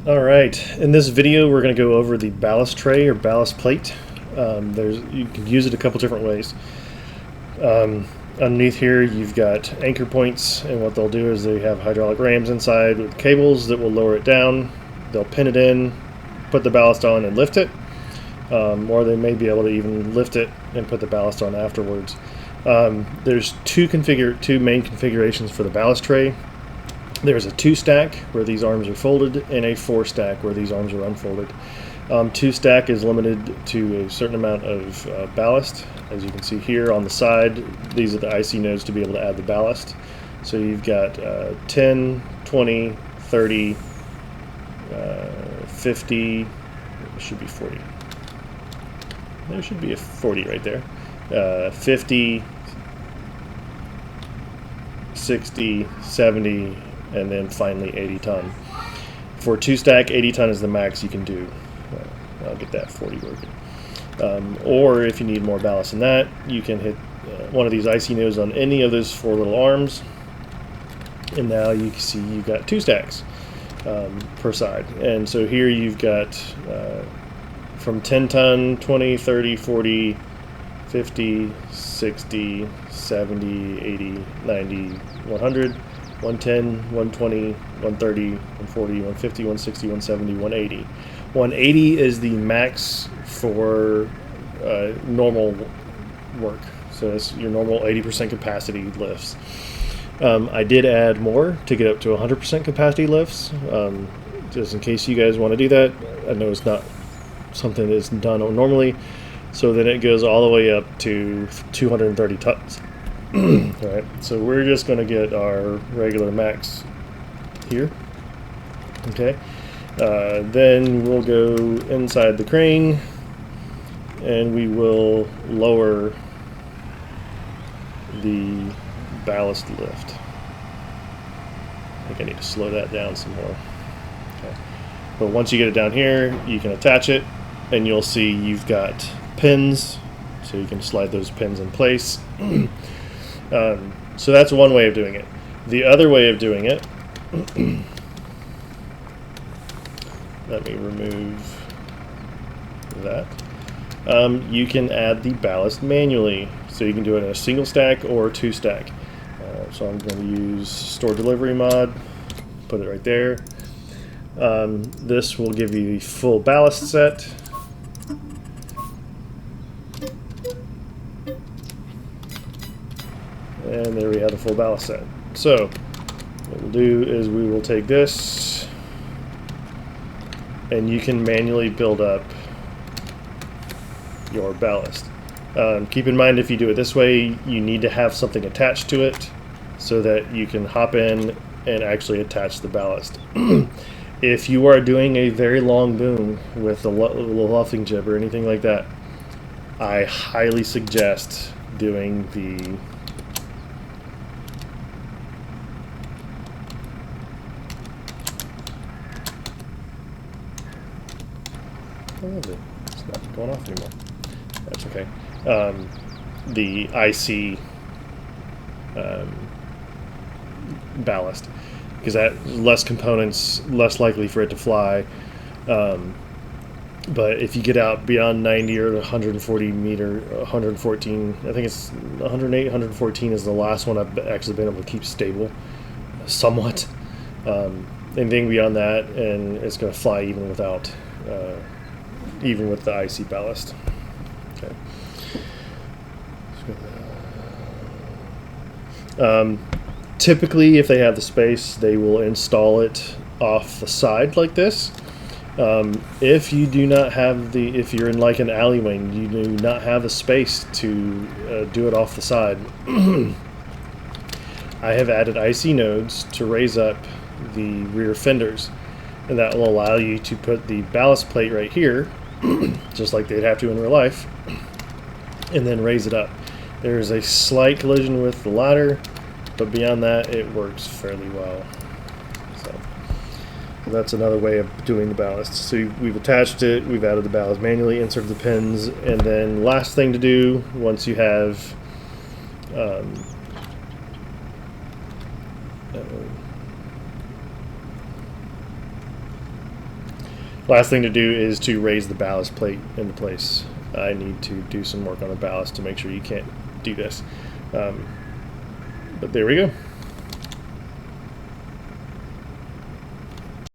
Alright, in this video we're going to go over the ballast tray or ballast plate. You can use it a couple different ways. Underneath here you've got anchor points, and what they'll do is they have hydraulic rams inside with cables that will lower it down. They'll pin it in, put the ballast on and lift it, or they may be able to even lift it and put the ballast on afterwards. There's two main configurations for the ballast tray. There's a 2-stack where these arms are folded and a 4-stack where these arms are unfolded. 2-stack is limited to a certain amount of ballast. As you can see here on the side, these are the IC nodes to be able to add the ballast. So you've got 10, 20, 30, 50, it should be 40. There should be a 40 right there. 50, 60, 70, and then finally 80 ton. For 2-stack, 80 ton is the max you can do. I'll get that 40 working. Or if you need more ballast than that, you can hit one of these IC nodes on any of those 4 little arms, and now you can see you've got 2 stacks per side. And so here you've got from 10 ton, 20, 30, 40, 50, 60, 70, 80, 90, 100, 110, 120, 130, 140, 150, 160, 170, 180. 180 is the max for normal work. So it's your normal 80% capacity lifts. I did add more to get up to 100% capacity lifts, just in case you guys want to do that. I know it's not something that's done normally. So then it goes all the way up to 230 tons. Alright, so we're just going to get our regular max here. Okay, then we'll go inside the crane and we will lower the ballast lift. I think I need to slow that down some more. Okay. But once you get it down here, you can attach it, and you'll see you've got pins, so you can slide those pins in place. So that's one way of doing it. The other way of doing it, let me remove that. You can add the ballast manually, so you can do it in a single stack or 2-stack. So I'm going to use store delivery mod, put it right there. This will give you the full ballast set. And there we have the full ballast set. So what we'll do is we will take this, and you can manually build up your ballast. Keep in mind, if you do it this way, you need to have something attached to it so that you can hop in and actually attach the ballast. If you are doing a very long boom with a luffing jib or anything like that, I highly suggest doing the it's not going off anymore. That's okay. The IC ballast, because that less components, less likely for it to fly. But if you get out beyond 90 or 140 meter, 114, I think it's 108, 114 is the last one I've actually been able to keep stable, somewhat. Anything beyond that, and it's going to fly even without. Even with the IC ballast. Okay. Typically, if they have the space, they will install it off the side like this. If you do not have if you're in like an alleyway and you do not have the space to do it off the side, I have added IC nodes to raise up the rear fenders, and that will allow you to put the ballast plate right here, just like they'd have to in real life, and then raise it up. There's a slight collision with the ladder, but beyond that it works fairly well. So that's another way of doing the ballast. So we've attached it, we've added the ballast manually, inserted the pins, and then last thing to do once you have Last thing to do is to raise the ballast plate into place. I need to do some work on the ballast to make sure you can't do this. But there we go.